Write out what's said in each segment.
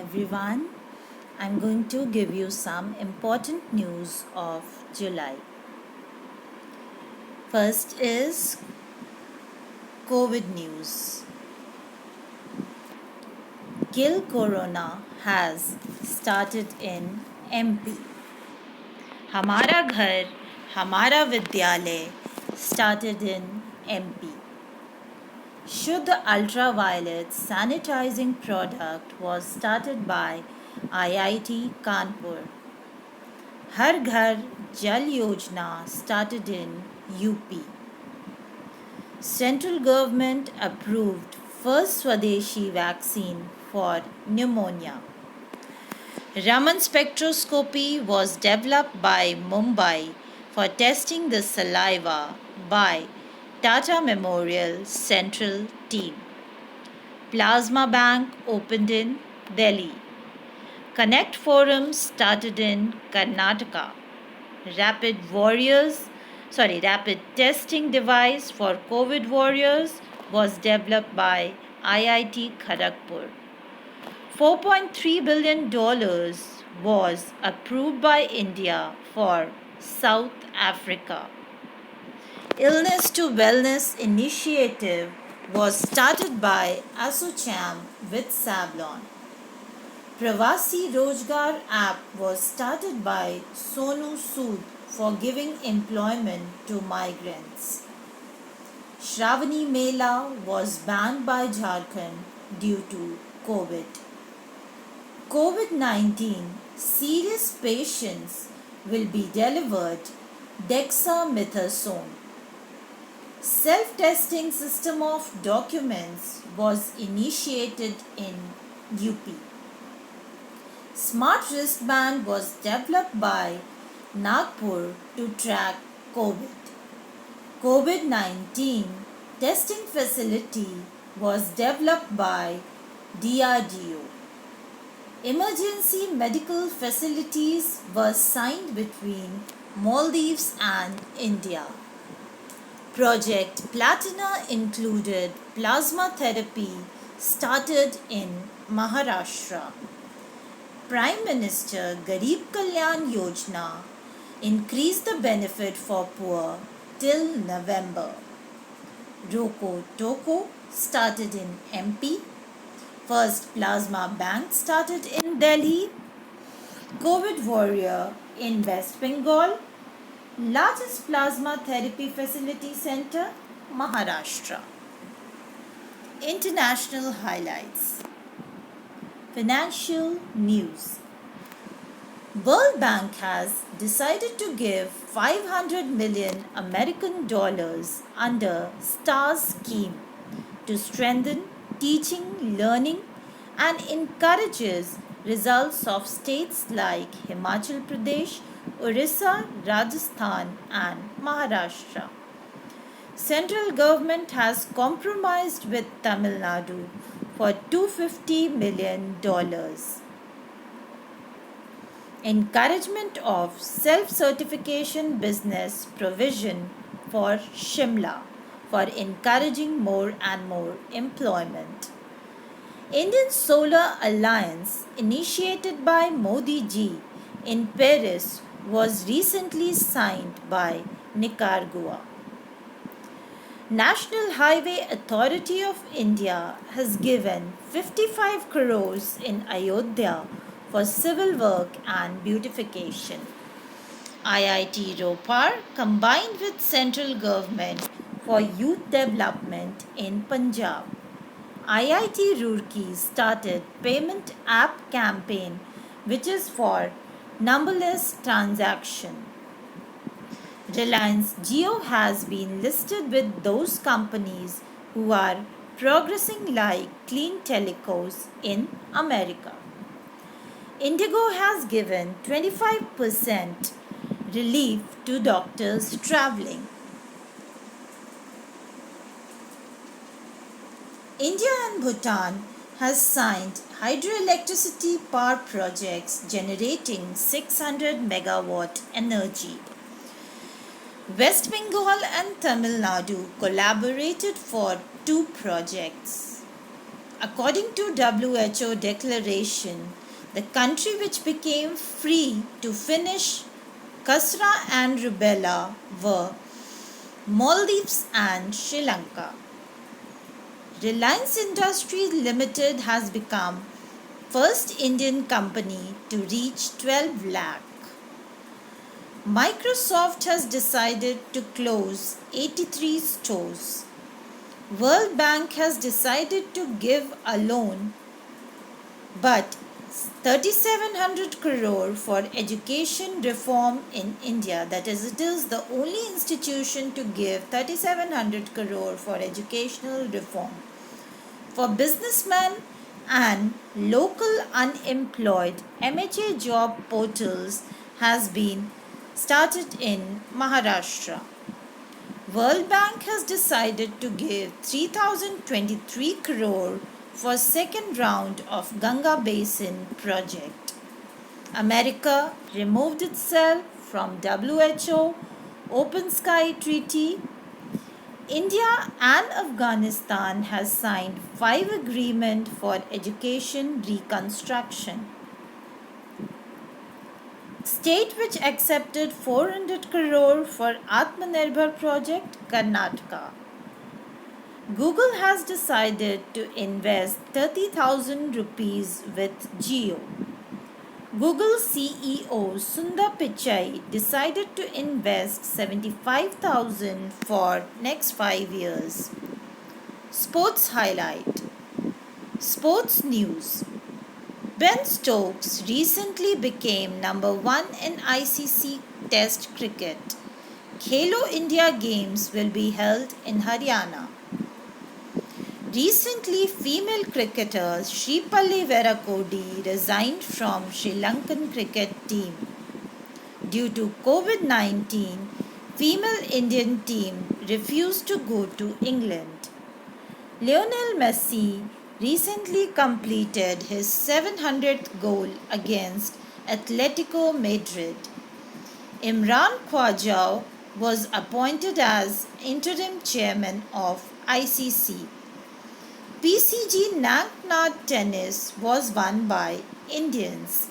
everyone. I'm going to give you some important news of July. First is COVID news. Kill Corona has started in MP. हमारा घर हमारा विद्यालय started in MP. Shuddha ultraviolet sanitizing product was started by IIT Kanpur. हर घर जल योजना started in UP. Central government approved first Swadeshi vaccine for pneumonia. Raman spectroscopy was developed by Mumbai for testing the saliva by Tata Memorial Central Team. Plasma Bank opened in Delhi. Connect Forum started in Karnataka. Rapid testing device for COVID warriors was developed by IIT Kharagpur. $4.3 billion was approved by India for South Africa. Illness to Wellness initiative was started by ASSOCHAM with Savlon. Pravasi Rojgar app was started by Sonu Sood for giving employment to migrants. Shravani Mela was banned by Jharkhand due to COVID. COVID-19 serious patients will be delivered dexamethasone. Self-testing system of documents was initiated in UP. Smart wristband was developed by Nagpur to track COVID. COVID-19 testing facility was developed by DRDO. Emergency medical facilities were signed between Maldives and India. Project Platina included plasma therapy started in Maharashtra. Prime Minister Garib Kalyan Yojana increased the benefit for poor till November. Roko Toko started in MP. First Plasma Bank started in Delhi. COVID Warrior in West Bengal. Largest plasma therapy facility center, Maharashtra. International highlights. Financial news. World Bank has decided to give 500 million American dollars under STARS scheme to strengthen teaching, learning and encourages results of states like Himachal Pradesh, Orissa, Rajasthan and Maharashtra. Central government has compromised with Tamil Nadu for $250 million. Encouragement of self-certification business provision for Shimla for encouraging more and more employment. Indian Solar Alliance initiated by Modi ji in Paris was recently signed by Nicaragua. National Highway Authority of India has given 55 crores in Ayodhya for civil work and beautification. IIT Ropar combined with central government for youth development in Punjab. IIT Roorkee started payment app campaign which is for numberless transaction. Reliance Jio has been listed with those companies who are progressing like Clean Telecos in America. Indigo has given 25% relief to doctors traveling. India and Bhutan has signed hydroelectricity power projects generating 600 megawatt energy. West Bengal and Tamil Nadu collaborated for 2 projects. According to WHO declaration, the country which became free to finish Kasra and rubella were Maldives and Sri Lanka. Reliance Industries Limited has become first Indian company to reach 12 lakh. Microsoft has decided to close 83 stores. World Bank has decided to give a loan but 3700 crore for education reform in India. That is, it is the only institution to give 3700 crore for educational reform. For businessmen and local unemployed, MHA job portals has been started in Maharashtra. World Bank has decided to give 3023 crore for second round of Ganga Basin project. America removed itself from WHO Open Sky Treaty. India and Afghanistan has signed 5 agreements for education reconstruction. State which accepted 400 crore for Atmanirbhar project, Karnataka. Google has decided to invest 30,000 rupees with Jio. Google CEO Sundar Pichai decided to invest 75,000 for next 5 years. Sports highlight. Sports news. Ben Stokes recently became number 1 in ICC Test cricket. Khelo India Games will be held in Haryana. Recently, female cricketer Shripalli Verakodi resigned from Sri Lankan cricket team. Due to COVID-19, female Indian team refused to go to England. Lionel Messi recently completed his 700th goal against Atletico Madrid. Imran Khwaja was appointed as interim chairman of ICC. PCG Nanknad tennis was won by Indians.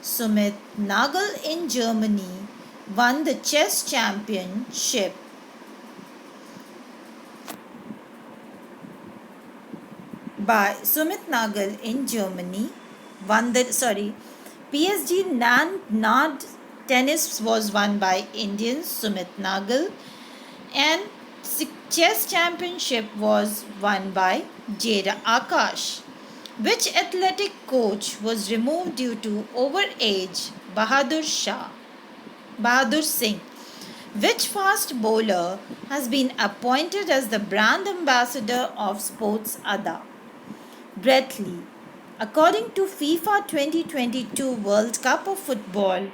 Sumit Nagal in Germany won the chess championship. Sumit Nagal in Germany won the PSG Nanknad tennis was won by Indians Sumit Nagal, and chess championship was won by Jada Akash. Which athletic coach was removed due to overage? Bahadur Singh. Which fast bowler has been appointed as the brand ambassador of Sports Ada? Brett Lee. According to FIFA 2022 World Cup of Football,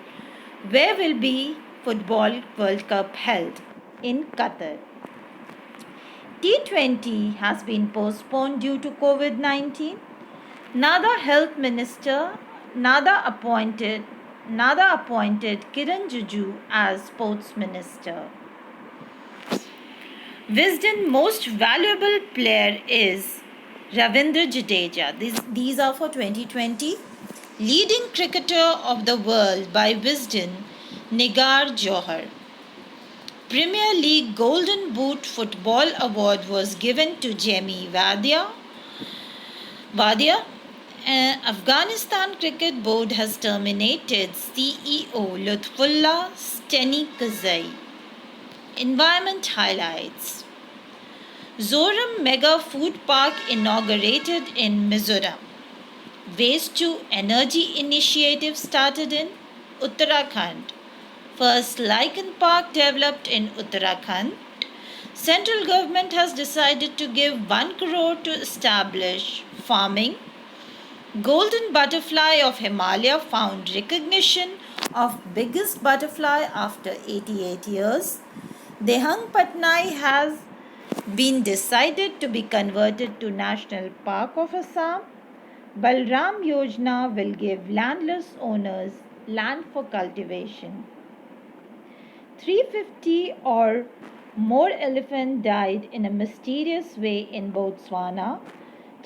where will be Football World Cup held? In Qatar. T20 has been postponed due to COVID-19. Nada appointed Kiran Juju as sports minister. Wisden most valuable player is Ravindra Jadeja. These are for 2020. Leading cricketer of the world by Wisden, Nigar Johar. Premier League Golden Boot Football Award was given to Jemi Wadia. Afghanistan Cricket Board has terminated CEO Lutfullah Stenikazai. Environment highlights. Zoram Mega Food Park inaugurated in Mizoram. Waste to Energy initiative started in Uttarakhand. First lichen park developed in Uttarakhand. Central government has decided to give 1 crore to establish farming. Golden butterfly of Himalaya found recognition of biggest butterfly after 88 years. Dehang Patnai has been decided to be converted to National Park of Assam. Balram Yojana will give landless owners land for cultivation. 350 or more elephants died in a mysterious way in Botswana.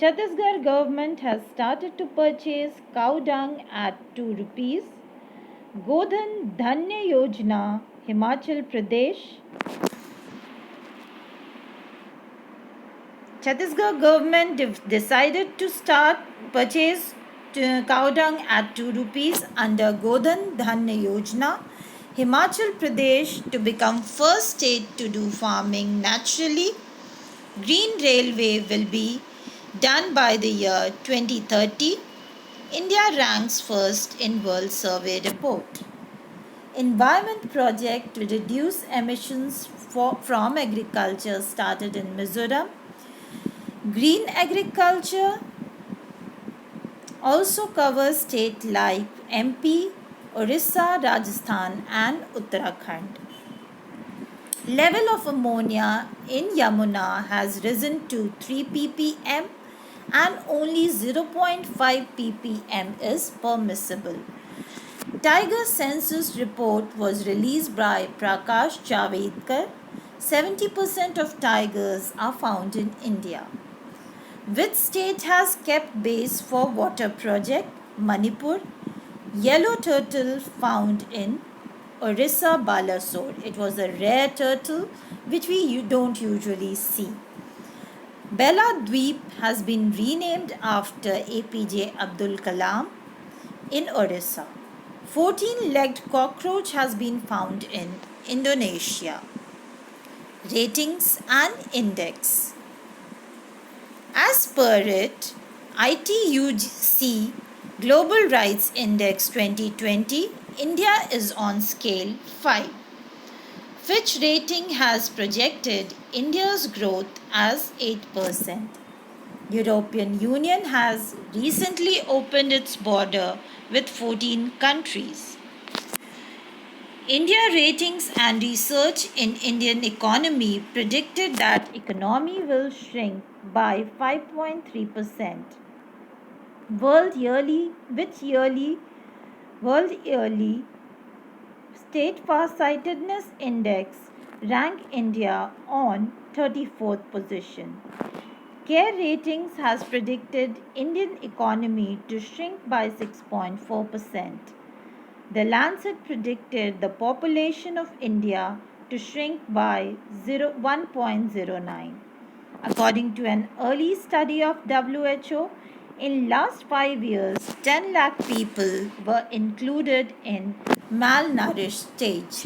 Chhattisgarh government has started to purchase cow dung at 2 rupees. Godhan Dhanya Yojana, Himachal Pradesh. Chhattisgarh government decided to start purchase cow dung at 2 rupees under Godhan Dhanya Yojana, Himachal Pradesh to become first state to do farming naturally. Green railway will be done by the year 2030. India ranks first in World Survey report. Environment project to reduce emissions from agriculture started in Mizoram. Green agriculture also covers states like MP, Orissa, Rajasthan and Uttarakhand. Level of ammonia in Yamuna has risen to 3 ppm and only 0.5 ppm is permissible. Tiger census report was released by Prakash Javadekar. 70% of tigers are found in India. Which state has kept base for water project? Manipur. Yellow turtle found in Orissa Balasore. It was a rare turtle which we don't usually see. Bella Dweep has been renamed after APJ Abdul Kalam in Orissa. 14-legged cockroach has been found in Indonesia. Ratings and index. As per it, ITUC Global Rights Index 2020, India is on scale 5. Fitch Rating has projected India's growth as 8%. European Union has recently opened its border with 14 countries. India Ratings and Research in Indian Economy predicted that economy will shrink by 5.3%. World Yearly State Farsightedness Index ranked India on 34th position. CARE Ratings has predicted Indian economy to shrink by 6.4%. The Lancet predicted the population of India to shrink by 1.09. According to an early study of WHO, in last 5 years, 10 lakh people were included in malnourished stage.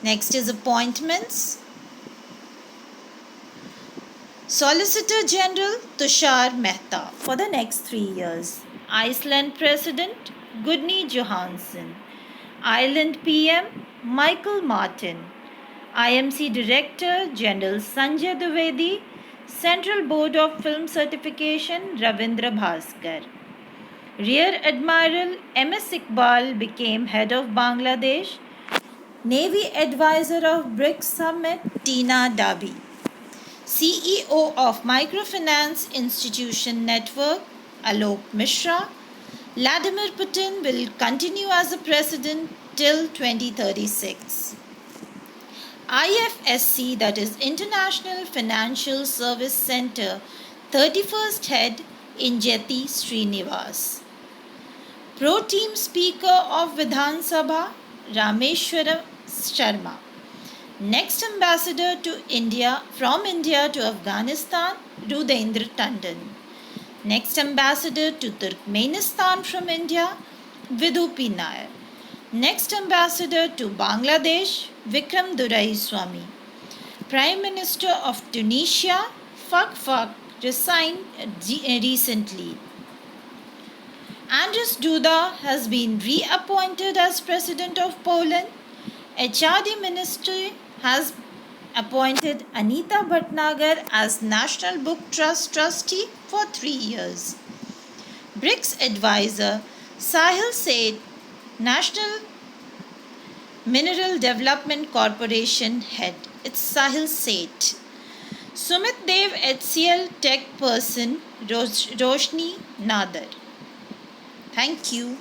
Next is appointments. Solicitor General Tushar Mehta for the next 3 years. Iceland President Gudni Johansson. Ireland PM Michael Martin. IMC Director General Sanjay Dwivedi. Central Board of Film Certification Ravindra Bhaskar. Rear Admiral MS Iqbal became head of Bangladesh. Navy Advisor of BRICS Summit Tina Dabi. CEO of Microfinance Institution Network Alok Mishra. Vladimir Putin will continue as a president till 2036. IFSC, that is International Financial Service Center, 31st head Injeti Srinivas. Pro Team Speaker of Vidhan Sabha Rameshwaram Sharma. Next ambassador to India from India to Afghanistan Rudendra Tandon. Next ambassador to Turkmenistan from India Vidhupi Nair. Next ambassador to Bangladesh Vikram Duraiswamy. Prime Minister of Tunisia Fak resigned recently. Andrzej Duda has been reappointed as President of Poland. HRD Ministry has appointed Anita Bhatnagar as National Book Trust Trustee for 3 years. BRICS Advisor Sahil Seth, National Mineral Development Corporation Head. It's Sahil Seth. Sumit Dev HCL Tech Person Roshni Nadar. Thank you.